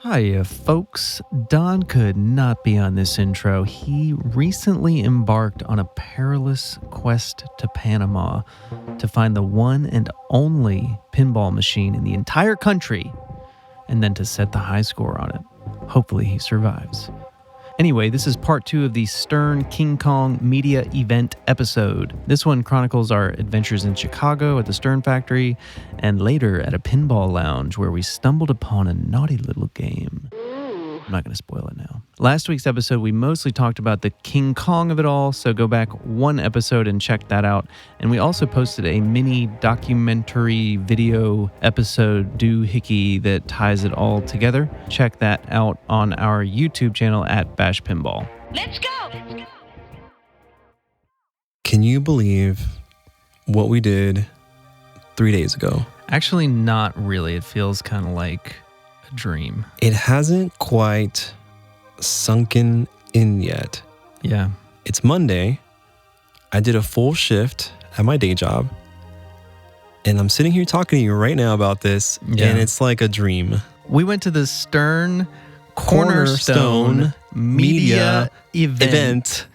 Hiya, folks. Don could not be on this intro. He recently embarked on a perilous quest to Panama to find the one and only pinball machine in the entire country, and then to set the high score on it. Hopefully he survives. Anyway, this is part 2 of the Stern King Kong media event episode. This one chronicles our adventures in Chicago at the Stern factory and later at a pinball lounge where we stumbled upon a naughty little game. I'm not going to spoil it now. Last week's episode, we mostly talked about the King Kong of it all, so go back one episode and check that out. And we also posted a mini documentary video episode, doohickey, that ties it all together. Check that out on our YouTube channel at Bash Pinball. Let's go! Can you believe what we did 3 days ago? Actually, not really. It feels kind of like a dream. It hasn't quite sunken in yet. Yeah. It's Monday. I did a full shift at my day job. And I'm sitting here talking to you right now about this. Yeah. And it's like a dream. We went to the Stern Cornerstone Media event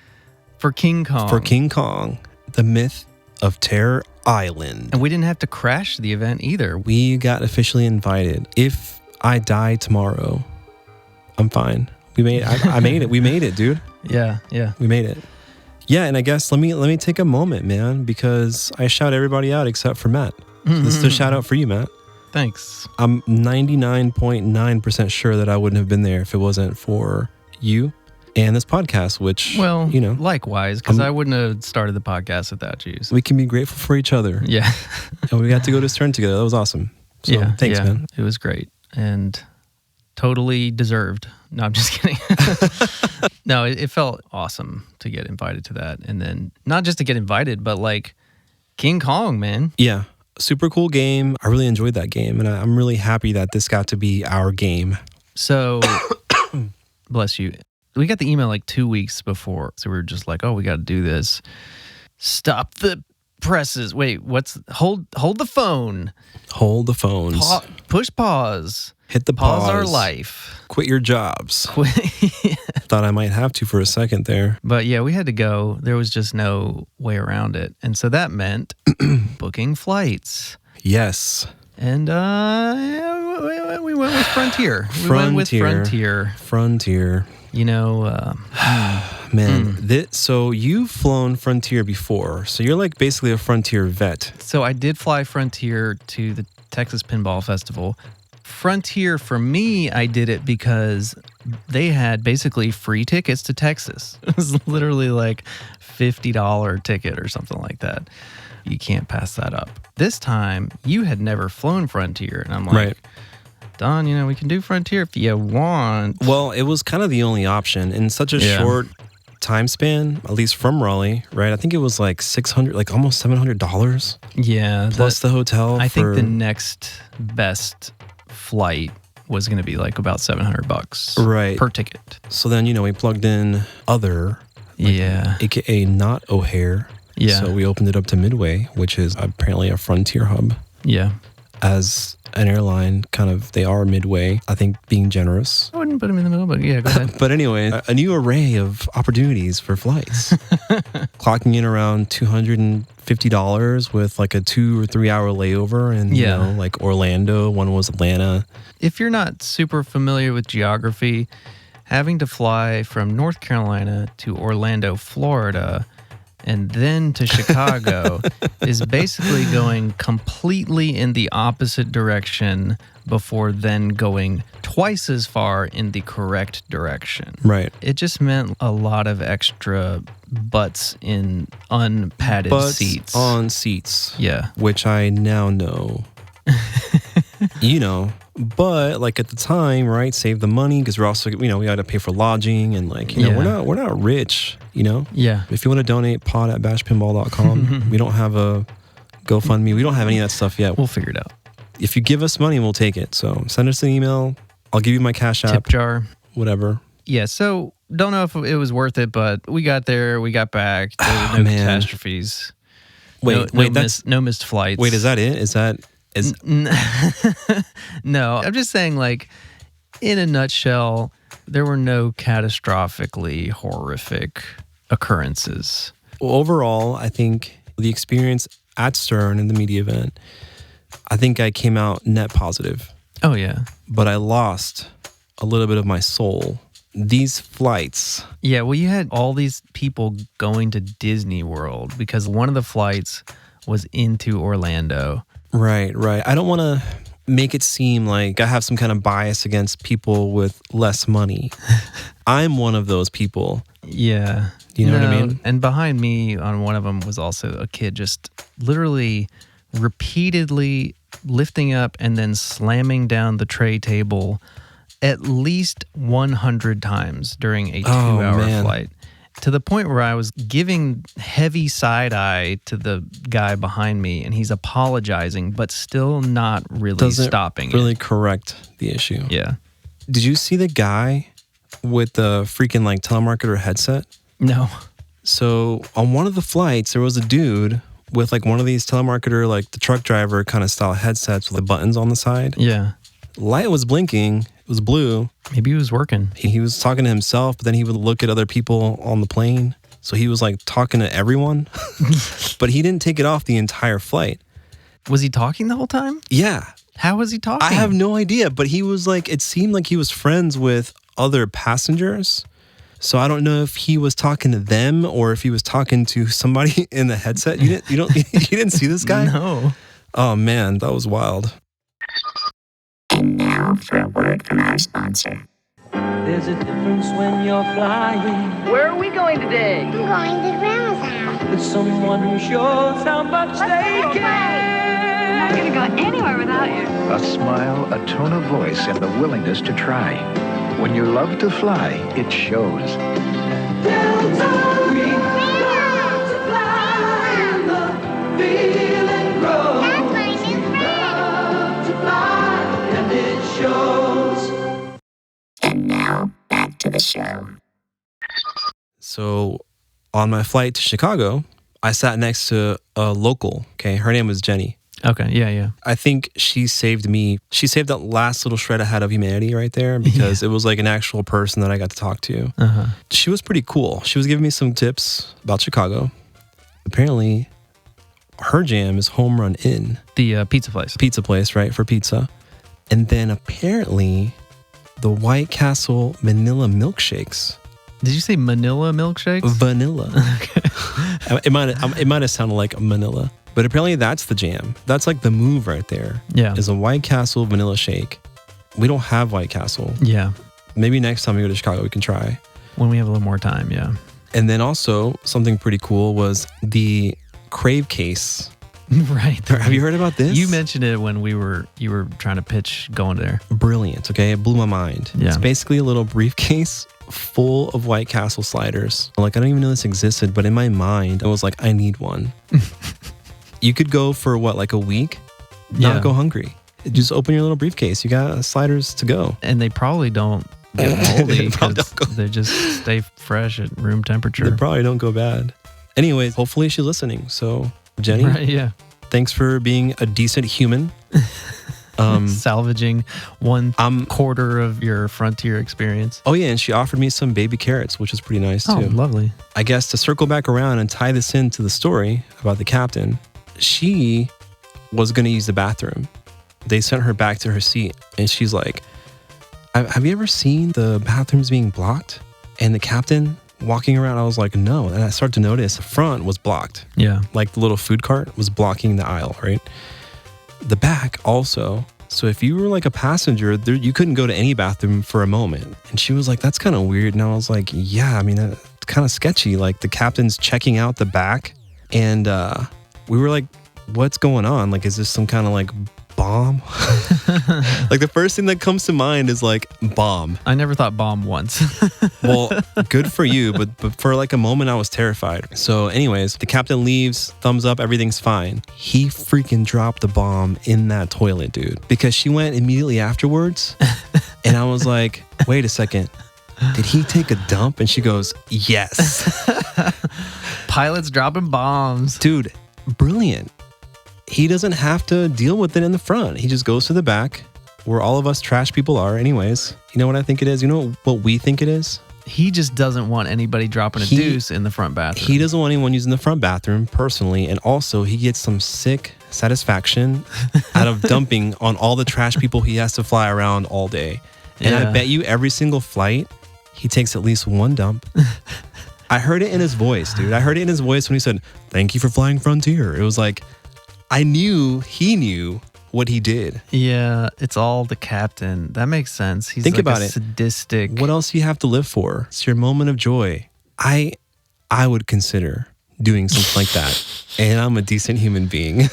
for King Kong. For King Kong, the myth of Terror Island. And we didn't have to crash the event either. We got officially invited. If I die tomorrow, I'm fine. We made it. I made it. We made it, dude. Yeah. We made it. Yeah, and I guess let me take a moment, man, because I shout everybody out except for Matt. So this is a shout out for you, Matt. Thanks. I'm 99.9% sure that I wouldn't have been there if it wasn't for you and this podcast, which, Well, you know, likewise, because I wouldn't have started the podcast without you. So. we can be grateful for each other. Yeah. And we got to go to Stern together. That was awesome. So thanks, man. It was great and totally deserved. No, I'm just kidding. No, it felt awesome to get invited to that. And then not just to get invited, but like King Kong, man. Yeah. Super cool game. I really enjoyed that game. And I'm really happy that this got to be our game. So, bless you. We got the email like 2 weeks before. So we were just like, oh, we got to do this. Stop the presses. Wait, hold the phone. Hold the phones. Push pause. Hit the Pause pause. our life. Quit your jobs. Yeah. Thought I might have to for a second there. But yeah, we had to go. There was just no way around it. And so that meant booking flights. Yes. And we went with Frontier. We went with Frontier. Frontier. You know, Man, so you've flown Frontier before. So you're like basically a Frontier vet. So I did fly Frontier to the Texas Pinball Festival. Frontier, for me, I did it because they had basically free tickets to Texas. It was literally like $50 ticket or something like that. You can't pass that up. This time, you had never flown Frontier. And I'm like, Right. Don, you know, we can do Frontier if you want. Well, it was kind of the only option in such a short time span, at least from Raleigh, right? I think it was like $600, like almost $700. Yeah. Plus the hotel. I think the next best flight was going to be like about $700 right per ticket. So then, you know, we plugged in other, aka not O'Hare. Yeah. So we opened it up to Midway, which is apparently a Frontier hub. Yeah. As an airline, kind of, they are Midway, I think, being generous. I wouldn't put them in the middle, but yeah, go ahead. But anyway, a new array of opportunities for flights. Clocking in around $250 with like a 2 or 3 hour layover in, you know, like Orlando. One was Atlanta. If you're not super familiar with geography, having to fly from North Carolina to Orlando, Florida, and then to Chicago is basically going completely in the opposite direction before then going twice as far in the correct direction. Right. It just meant a lot of extra butts in unpadded seats. On seats. Yeah. Which I now know. You know. But like at the time, right, save the money because we're also, you know, we got to pay for lodging and like, you know, we're not rich, you know. Yeah. If you want to donate, pod@bashpinball.com. We don't have a GoFundMe. We don't have any of that stuff yet. We'll figure it out. If you give us money, we'll take it. So send us an email. I'll give you my Cash App. Tip jar. Whatever. Yeah. So don't know if it was worth it, but we got there. We got back. There were no catastrophes. Wait, no missed flights. Wait, is that it? No, No, I'm just saying, like, in a nutshell, there were no catastrophically horrific occurrences. Well, overall, I think the experience at Stern in the media event, I think I came out net positive. Oh, yeah. But I lost a little bit of my soul. These flights. Yeah, well, you had all these people going to Disney World because one of the flights was into Orlando. Right. I don't want to make it seem like I have some kind of bias against people with less money. I'm one of those people. Yeah. You know what I mean? And behind me on one of them was also a kid just literally repeatedly lifting up and then slamming down the tray table at least 100 times during a 2-hour flight, to the point where I was giving heavy side eye to the guy behind me, and he's apologizing, but still not really stopping. Really correct the issue. Yeah. Did you see the guy with the freaking like telemarketer headset? No. So on one of the flights, there was a dude with like one of these telemarketer, like the truck driver kind of style headsets with the buttons on the side. Yeah. Light was blinking. It was blue. Maybe he was working. He was talking to himself, but then he would look at other people on the plane. So he was like talking to everyone, but he didn't take it off the entire flight. Was he talking the whole time? Yeah. How was he talking? I have no idea, but he was like, it seemed like he was friends with other passengers. So I don't know if he was talking to them or if he was talking to somebody in the headset. You didn't see this guy? No. Oh man, that was wild. And now for a word from our sponsor. There's a difference when you're flying. Where are we going today? I'm going to Grandma's house. With someone who shows how much they care. I'm not going to go anywhere without you. A smile, a tone of voice, and the willingness to try. When you love to fly, it shows. Delta, we love to fly, and the feeling grows. That's my new friend. Love to fly, and it shows. And now, back to the show. So on my flight to Chicago, I sat next to a local. Okay, her name was Jenny. Okay, yeah. I think she saved me. She saved that last little shred I had of humanity right there because it was like an actual person that I got to talk to. Uh-huh. She was pretty cool. She was giving me some tips about Chicago. Apparently, her jam is Home Run Inn. The pizza place. Pizza place, right, for pizza. And then apparently, the White Castle Manila milkshakes. Did you say Manila milkshakes? Vanilla. Okay. It might have sounded like Manila. But apparently that's the jam. That's like the move right there. Yeah. Is a White Castle vanilla shake. We don't have White Castle. Yeah. Maybe next time we go to Chicago, we can try. When we have a little more time, yeah. And then also something pretty cool was the Crave case. Right. Have you heard about this? You mentioned it when you were trying to pitch going there. Brilliant. Okay. It blew my mind. Yeah. It's basically a little briefcase full of White Castle sliders. Like, I don't even know this existed, but in my mind, I was like, I need one. You could go for what, like a week? Not go hungry. Just open your little briefcase. You got sliders to go. And they probably don't get moldy because they just stay fresh at room temperature. They probably don't go bad. Anyways, hopefully she's listening. So, Jenny, right, yeah. Thanks for being a decent human. Salvaging 1/4 of your frontier experience. Oh, yeah. And she offered me some baby carrots, which is pretty nice, too. Oh, lovely. I guess to circle back around and tie this into the story about the captain, she was going to use the bathroom. They sent her back to her seat, and she's like, have you ever seen the bathrooms being blocked? And the captain walking around, I was like, no. And I started to notice the front was blocked. Yeah. Like the little food cart was blocking the aisle, right? The back also. So if you were like a passenger, you couldn't go to any bathroom for a moment. And she was like, that's kind of weird. And I was like, yeah, I mean, it's kind of sketchy. Like the captain's checking out the back. And we were like, what's going on? Like, is this some kind of like bomb? Like the first thing that comes to mind is like bomb. I never thought bomb once. Well, good for you, but for like a moment I was terrified. So anyways, the captain leaves, thumbs up, everything's fine. He freaking dropped the bomb in that toilet, dude, because she went immediately afterwards. And I was like, wait a second. Did he take a dump? And she goes, yes. Pilots dropping bombs. Dude, brilliant. He doesn't have to deal with it in the front. He just goes to the back, where all of us trash people are anyways. You know what I think it is? You know what we think it is? He just doesn't want anybody dropping a deuce in the front bathroom. He doesn't want anyone using the front bathroom personally. And also, he gets some sick satisfaction out of dumping on all the trash people he has to fly around all day. And I bet you every single flight, he takes at least one dump. I heard it in his voice, dude. I heard it in his voice when he said, "Thank you for flying Frontier." It was like, I knew he knew what he did. Yeah, it's all the captain. That makes sense. He's Think like about a it. sadistic. What else do you have to live for? It's your moment of joy. I would consider doing something like that. And I'm a decent human being.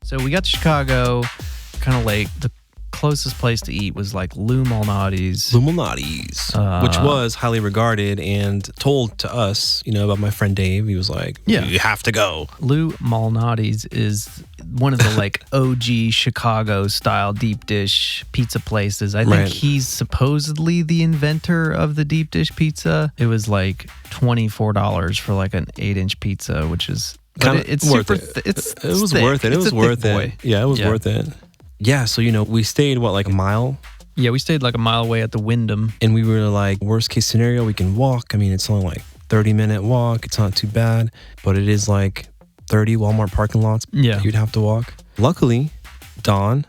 So we got to Chicago kind of late. The closest place to eat was like Lou Malnati's. Luminati's, which was highly regarded and told to us, you know, about my friend Dave. He was like, Yeah. you have to go. Lou Malnati's is one of the like OG Chicago style deep dish pizza places. I think Right. he's supposedly the inventor of the deep dish pizza. It was like $24 for like an 8-inch pizza, which is it's worth super. it. It's It was thick. worth it. It It's was a worth thick it. boy. Yeah, it was Yeah. worth it. Yeah, so, you know, we stayed, like a mile? Yeah, we stayed like a mile away at the Wyndham. And we were like, worst case scenario, we can walk. I mean, it's only like 30-minute walk. It's not too bad. But it is like 30 Walmart parking lots Yeah. you'd have to walk. Luckily, Don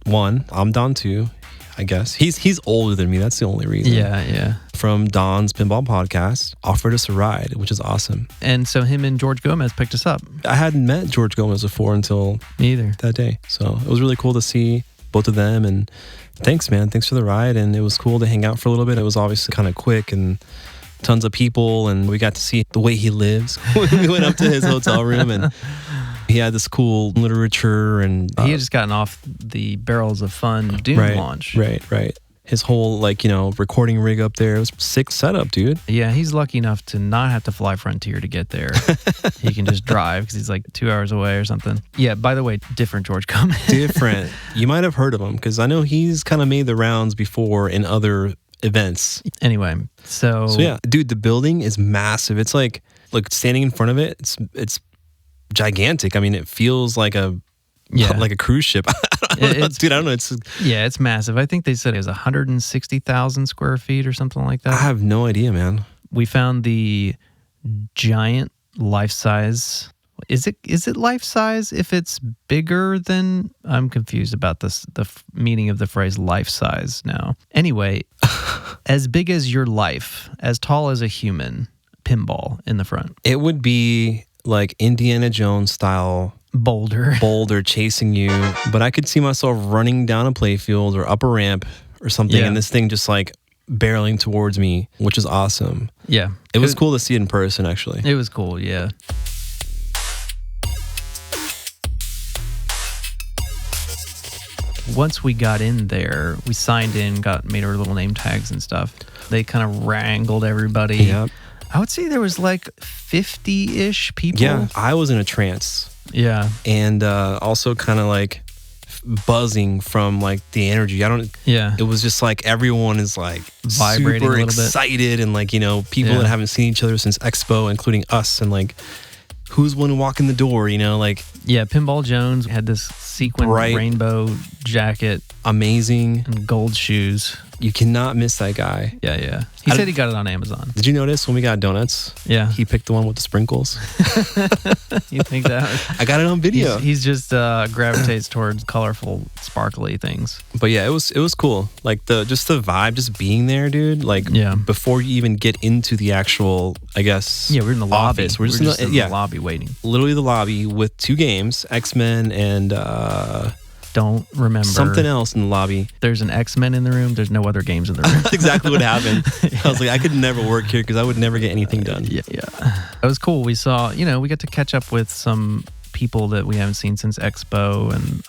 won. I'm Don too, I guess. He's older than me. That's the only reason. Yeah. From Don's Pinball Podcast, offered us a ride, which is awesome. And so him and George Gomez picked us up. I hadn't met George Gomez before until Me either. that day. So it was really cool to see both of them. And thanks, man. Thanks for the ride. And it was cool to hang out for a little bit. It was obviously kind of quick and tons of people. And we got to see the way he lives. We went up to his hotel room and he had this cool literature. And He had just gotten off the Barrels of Fun Dune launch. Right. His whole, like, you know, recording rig up there. It was sick setup, dude. Yeah, he's lucky enough to not have to fly Frontier to get there. He can just drive because he's like 2 hours away or something. Yeah, by the way, different George Gomez. Different. You might have heard of him because I know he's kind of made the rounds before in other events. Anyway, so yeah, dude, the building is massive. It's like, look, standing in front of it, it's gigantic. I mean, it feels like a cruise ship. Dude, I don't know. It's massive. I think they said it was 160,000 square feet or something like that. I have no idea, man. We found the giant life size. Is it life size if it's bigger than? I'm confused about this. The meaning of the phrase life size now. Anyway, as big as your life, as tall as a human, pinball in the front. It would be like Indiana Jones style boulder chasing you, but I could see myself running down a playfield or up a ramp or something, and this thing just like barreling towards me, which is awesome. Yeah, it was cool to see it in person. Actually, it was cool. Yeah. Once we got in there, we signed in, made our little name tags and stuff. They kind of wrangled everybody. Yep. I would say there was like 50-ish people. Yeah, I was in a trance. Yeah. And also kind of like buzzing from like the energy. It was just like everyone is like vibrating super a little excited and like, you know, people that haven't seen each other since Expo, including us, and like who's one to walk in the door, you know, like. Yeah, Pinball Jones had this sequin rainbow jacket. Amazing. And gold shoes. You cannot miss that guy. Yeah. He said he got it on Amazon. Did you notice when we got donuts? Yeah. He picked the one with the sprinkles. You think that? I got it on video. He's just gravitates towards colorful, sparkly things. But yeah, it was cool. Like the vibe, just being there, dude. Like before you even get into the actual, I guess. Yeah, we're in the lobby. Office. We're just in the lobby waiting. Literally the lobby with 2 games, X-Men and don't remember something else in the lobby. There's an X-Men in the room. There's no other games in the room. That's exactly what happened. I was like, I could never work here because I would never get anything done. Yeah. It was cool. We saw, we got to catch up with some people that we haven't seen since Expo and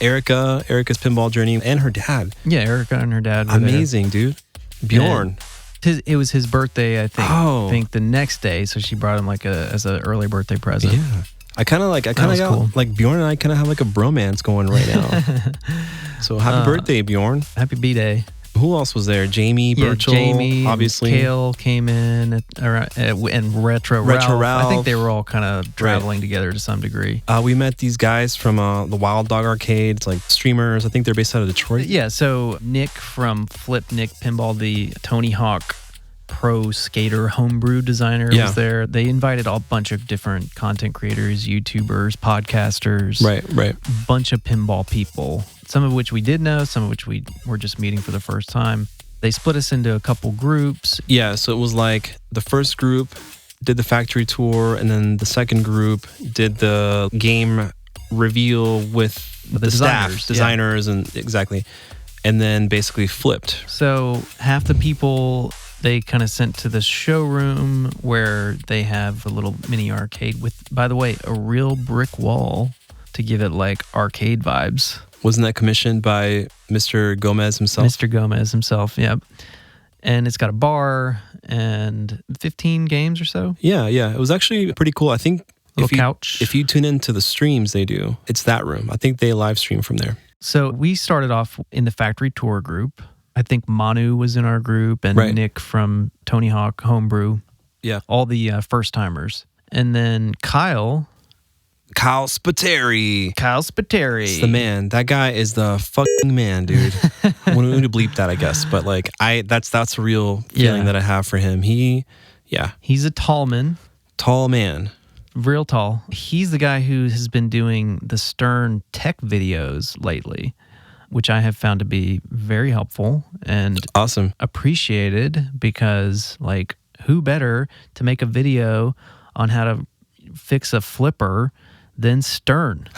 Erica's pinball journey and her dad. Yeah, Erica and her dad were amazing, dude. Bjorn. It was his birthday, I think. Oh. I think the next day, so she brought him like as an early birthday present. Yeah. I kind of got cool. like Bjorn and I kind of have like a bromance going right now. So happy birthday, Bjorn. Happy B-Day. Who else was there? Jamie Burchell, Jamie, obviously. Kale came in, and Retro Ralph. I think they were all kind of traveling together to some degree. We met these guys from the Wild Dog Arcade. It's like streamers. I think they're based out of Detroit. Yeah, so Nick from Flip Nick Pinball, the Tony Hawk pro skater homebrew designer was there. They invited a bunch of different content creators, YouTubers, podcasters. Right. Bunch of pinball people. Some of which we did know, some of which we were just meeting for the first time. They split us into a couple groups. Yeah, so it was like the first group did the factory tour, and then the second group did the game reveal with the designers, and exactly. And then basically flipped. So half the people they kind of sent to the showroom where they have a little mini arcade with, by the way, a real brick wall to give it like arcade vibes. Wasn't that commissioned by Mr. Gomez himself? Mr. Gomez himself, yep. And it's got a bar and 15 games or so. Yeah. It was actually pretty cool. I think couch. If you tune into the streams they do, it's that room. I think they live stream from there. So we started off in the factory tour group. I think Manu was in our group and Nick from Tony Hawk Homebrew. Yeah. All the first timers. And then Kyle Spiteri. It's the man. That guy is the fucking man, dude. I want to bleep that, I guess. But like, that's a real feeling that I have for him. He's a tall man. Tall man. Real tall. He's the guy who has been doing the Stern tech videos lately, which I have found to be very helpful and awesome, appreciated, because like, who better to make a video on how to fix a flipper than Stern?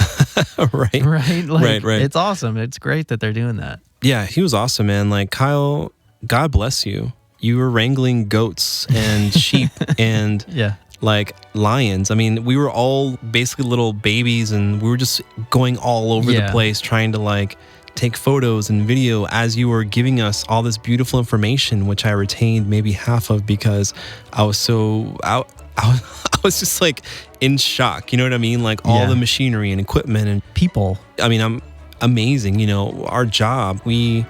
Right. Like, right. It's awesome. It's great that they're doing that. Yeah, he was awesome, man. Like, Kyle, God bless you. You were wrangling goats and sheep and like lions. I mean, we were all basically little babies, and we were just going all over the place trying to like take photos and video as you were giving us all this beautiful information, which I retained maybe half of because I was so I was just like in shock. You know what I mean? Like all the machinery and equipment and people. I mean, I'm amazing. You know, our job, we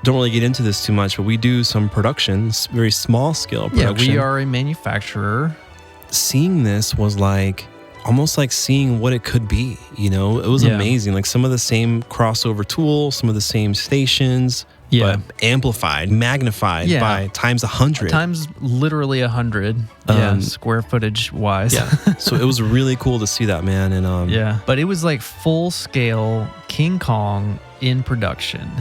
don't really get into this too much, but we do some productions, very small scale production. Yeah, we are a manufacturer. Seeing this was like almost like seeing what it could be. You know, it was amazing. Like some of the same crossover tools, some of the same stations. But amplified, magnified by times 100. Times literally 100. Square footage wise. Yeah. So it was really cool to see that, man. And but it was like full scale King Kong in production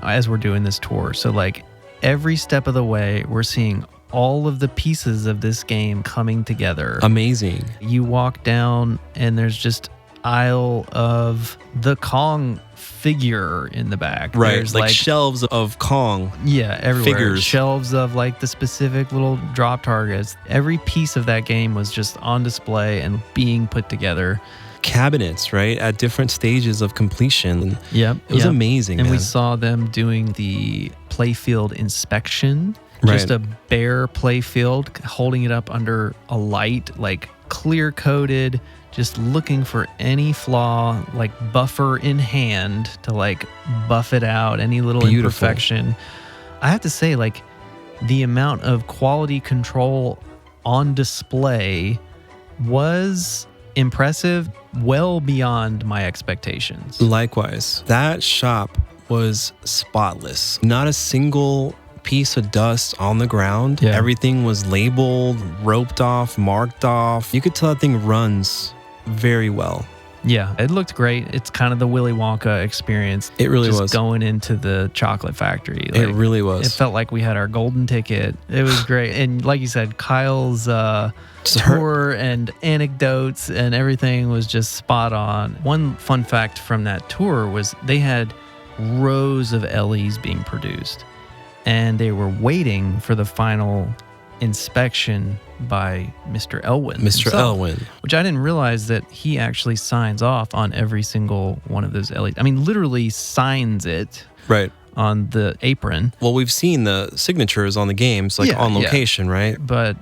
as we're doing this tour. So like every step of the way, we're seeing all of the pieces of this game coming together. Amazing. You walk down and there's just aisle of the Kong figure in the back. Right. There's like shelves of Kong. Yeah, everywhere. Figures. Shelves of like the specific little drop targets. Every piece of that game was just on display and being put together. Cabinets, right? At different stages of completion. It was amazing. And man. we saw them doing the playfield inspection. Just a bare playfield, holding it up under a light, like clear coated, just looking for any flaw, like buffer in hand to like buff it out, any little imperfection. I have to say, like, the amount of quality control on display was impressive, well beyond my expectations. Likewise, that shop was spotless. Not a single piece of dust on the ground. Everything was labeled, roped off, marked off. You could tell that thing runs very well. Yeah, it looked great. It's kind of the Willy Wonka experience. It really was. Going into the chocolate factory. Like, it really was. It felt like we had our golden ticket. It was great. And like you said, Kyle's tour and anecdotes and everything was just spot on. One fun fact from that tour was they had rows of LEs being produced. And they were waiting for the final inspection by Mr. Elwin. Mr. Elwin. Which I didn't realize that he actually signs off on every single one of those LEDs. I mean, literally signs it on the apron. Well, we've seen the signatures on the games, like on location, right? But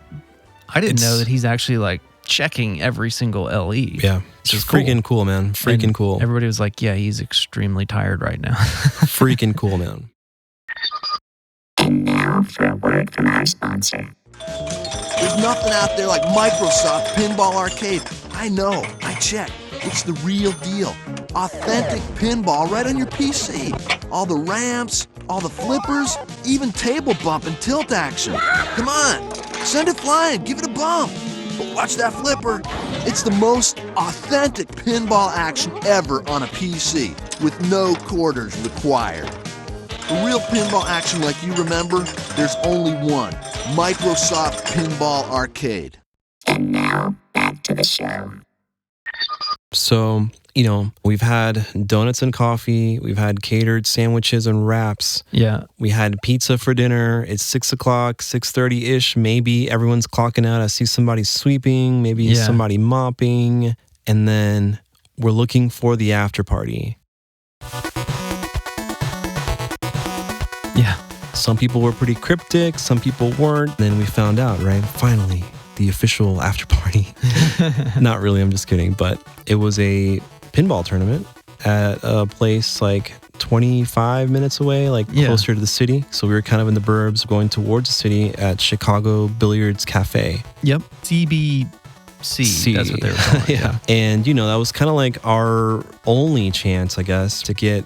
I didn't know that he's actually like checking every single LE. Yeah. It's just freaking cool, man. Freaking cool. Everybody was like, yeah, he's extremely tired right now. Freaking cool, man. And now for a word from our sponsor. There's nothing out there like Microsoft Pinball Arcade. I know, I checked. It's the real deal. Authentic pinball right on your PC. All the ramps, all the flippers, even table bump and tilt action. Come on, send it flying, give it a bump. But watch that flipper. It's the most authentic pinball action ever on a PC, with no quarters required. The real pinball action like you remember, there's only one. Microsoft Pinball Arcade. And now, back to the show. So, we've had donuts and coffee. We've had catered sandwiches and wraps. Yeah. We had pizza for dinner. It's 6 o'clock, 6:30-ish. Maybe everyone's clocking out. I see somebody sweeping, maybe somebody mopping. And then we're looking for the after party. Yeah. Some people were pretty cryptic. Some people weren't. Then we found out, right? Finally, the official after party. Not really, I'm just kidding. But it was a pinball tournament at a place like 25 minutes away, closer to the city. So we were kind of in the burbs going towards the city at Chicago Billiards Cafe. Yep. CBC. That's what they were calling it. Yeah. And, that was kind of like our only chance, I guess, to get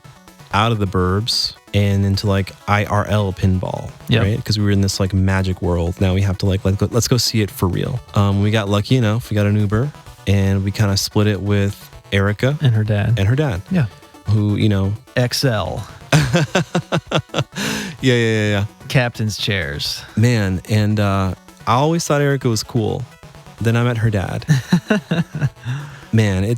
out of the burbs and into IRL pinball, right? Because we were in this magic world. Now we have to let's go see it for real. We got lucky enough. We got an Uber and we kind of split it with Erica and her dad. Yeah. Who, XL. Yeah. Captain's chairs. Man, and I always thought Erica was cool. Then I met her dad. Man,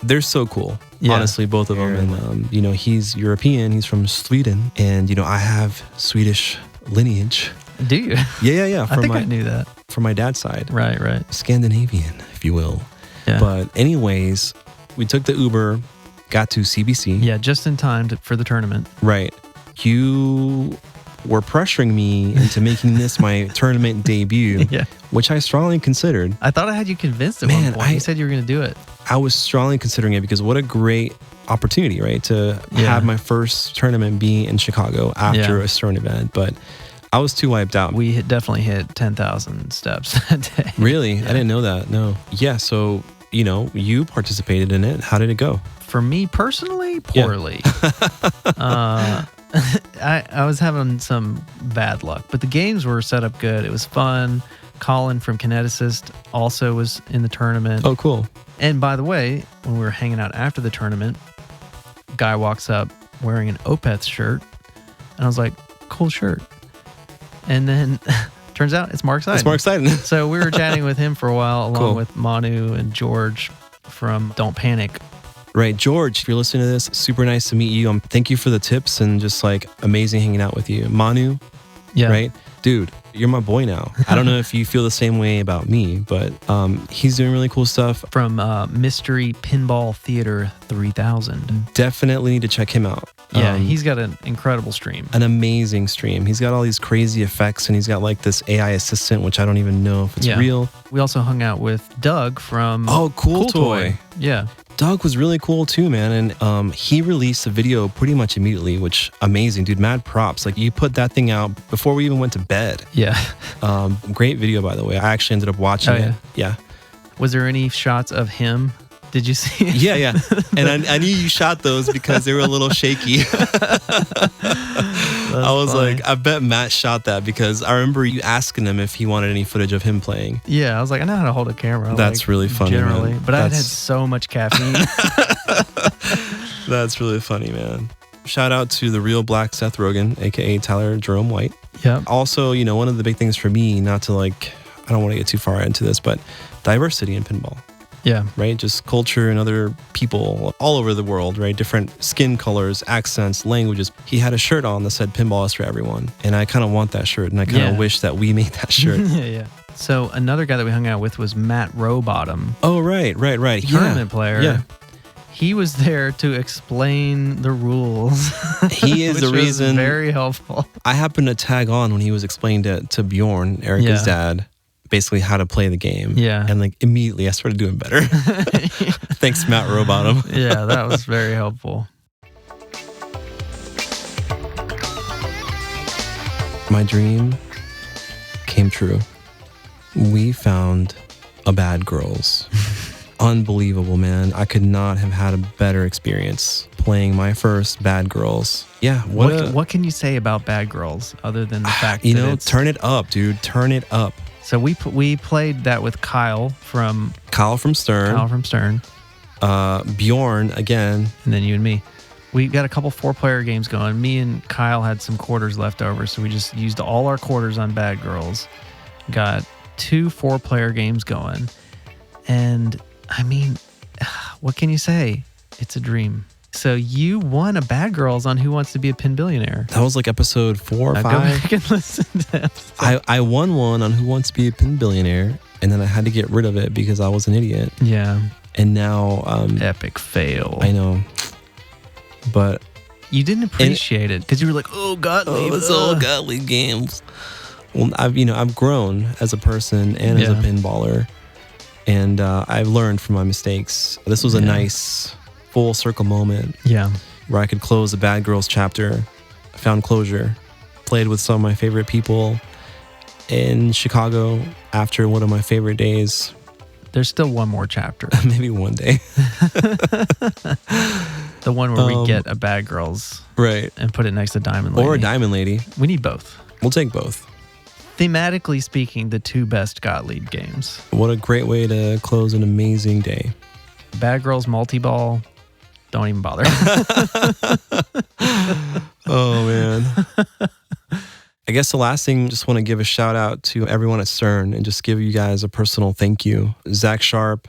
they're so cool. Yeah, honestly, both of them. And, he's European. He's from Sweden. And, I have Swedish lineage. Do you? Yeah. I think I knew that. From my dad's side. Right. Scandinavian, if you will. Yeah. But anyways, we took the Uber, got to CBC. Yeah, just in time for the tournament. Right. You were pressuring me into making this my tournament debut, which I strongly considered. I thought I had you convinced at one point. You said you were going to do it. I was strongly considering it because what a great opportunity, right? To have my first tournament be in Chicago after a Stern event. But I was too wiped out. We definitely hit 10,000 steps that day. Really? Yeah. I didn't know that. No. Yeah. So, you participated in it. How did it go? For me personally, poorly. I was having some bad luck, but the games were set up good. It was fun. Colin from Kineticist also was in the tournament. Oh, cool. And by the way, when we were hanging out after the tournament, guy walks up wearing an Opeth shirt. And I was like, cool shirt. And then turns out it's Mark Seiden. It's Mark Seiden. So we were chatting with him for a while, along with Manu and George from Don't Panic. Right. George, if you're listening to this, super nice to meet you. Thank you for the tips and just amazing hanging out with you. Manu, right? Dude, you're my boy now. I don't know if you feel the same way about me, but he's doing really cool stuff. From Mystery Pinball Theater 3000. Definitely need to check him out. Yeah, he's got an incredible stream. An amazing stream. He's got all these crazy effects and he's got this AI assistant, which I don't even know if it's real. We also hung out with Doug from Cool Toy. Yeah. Doug was really cool too, man. And he released a video pretty much immediately, which amazing, dude. Mad props. You put that thing out before we even went to bed. Yeah. Great video, by the way. I actually ended up watching it. Yeah. Was there any shots of him? Did you see it? Yeah. And I knew you shot those because they were a little shaky. I was funny. I bet Matt shot that because I remember you asking him if he wanted any footage of him playing. Yeah, I was like, I know how to hold a camera. That's really funny, generally. man. But I had so much caffeine. That's really funny, man. Shout out to the real black Seth Rogen, aka Tyler Jerome White. Yeah. Also, one of the big things for me, not to I don't want to get too far into this, but diversity in pinball. Yeah. Right? Just culture and other people all over the world, right? Different skin colors, accents, languages. He had a shirt on that said Pinball is for everyone. And I kind of want that shirt. And I kind of wish that we made that shirt. Yeah. So another guy that we hung out with was Matt Rowbottom. Oh, right. Tournament player. Yeah. He was there to explain the rules. He is the reason. Very helpful. I happened to tag on when he was explained to Bjorn, Erica's dad, basically how to play the game. Yeah. And immediately I started doing better. Thanks, Matt Rowbottom. Yeah, that was very helpful. My dream came true. We found a Bad Girls. Unbelievable, man. I could not have had a better experience playing my first Bad Girls. Yeah, what can you say about Bad Girls other than the fact you that know, it's... turn it up, dude. Turn it up. So we played that with Kyle from Stern. Bjorn again. And then you and me. We got a couple 4-player games going. Me and Kyle had some quarters left over, so we just used all our quarters on Bad Girls. Got 2 4-player games going. And I mean, what can you say? It's a dream. So you won a Bad Girls on Who Wants to Be a Pin Billionaire. That was like episode 4 or 5. Go back and listen to that. I won one on Who Wants to Be a Pin Billionaire, and then I had to get rid of it because I was an idiot. Yeah. And now... epic fail. I know. But... You didn't appreciate it because you were like, oh, Gottlieb. Oh, it's all Gottlieb games. Well, I've grown as a person and as a pinballer. And I've learned from my mistakes. This was a nice full circle moment. Yeah. Where I could close the Bad Girls chapter. I found closure. Played with some of my favorite people in Chicago after one of my favorite days. There's still one more chapter. Maybe one day. The one where we get a Bad Girls. Right. And put it next to Diamond Lady. Or a Diamond Lady. We need both. We'll take both. Thematically speaking, the 2 best Gottlieb games. What a great way to close an amazing day. Bad Girls Multi-Ball. Don't even bother. Oh, man. I guess the last thing, just want to give a shout out to everyone at CERN and just give you guys a personal thank you. Zach Sharp,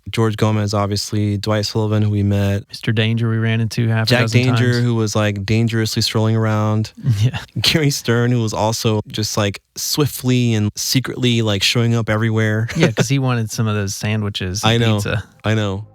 George Gomez, obviously, Dwight Sullivan, who we met. Mr. Danger, we ran into half a Jack dozen Danger, times. who was like dangerously strolling around. Yeah. Gary Stern, who was also just like swiftly and secretly like showing up everywhere. Yeah, because he wanted some of those sandwiches. I know. Pizza. I know.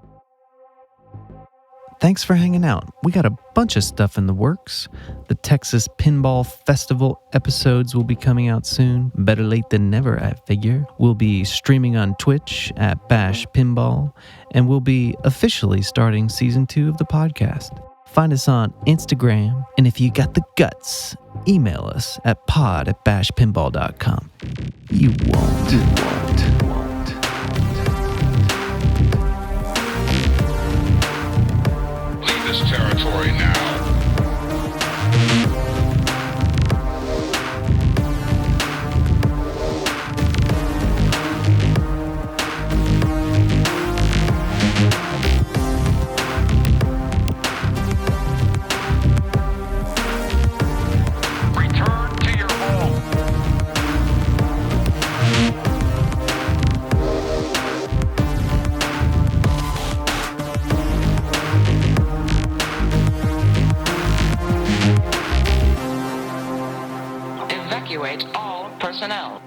Thanks for hanging out. We got a bunch of stuff in the works. The Texas Pinball Festival episodes will be coming out soon. Better late than never, I figure. We'll be streaming on Twitch at Bash Pinball, and we'll be officially starting season 2 of the podcast. Find us on Instagram, and if you got the guts, email us at pod@bashpinball.com. You won't. This territory now. Return to your home. Evacuate all personnel.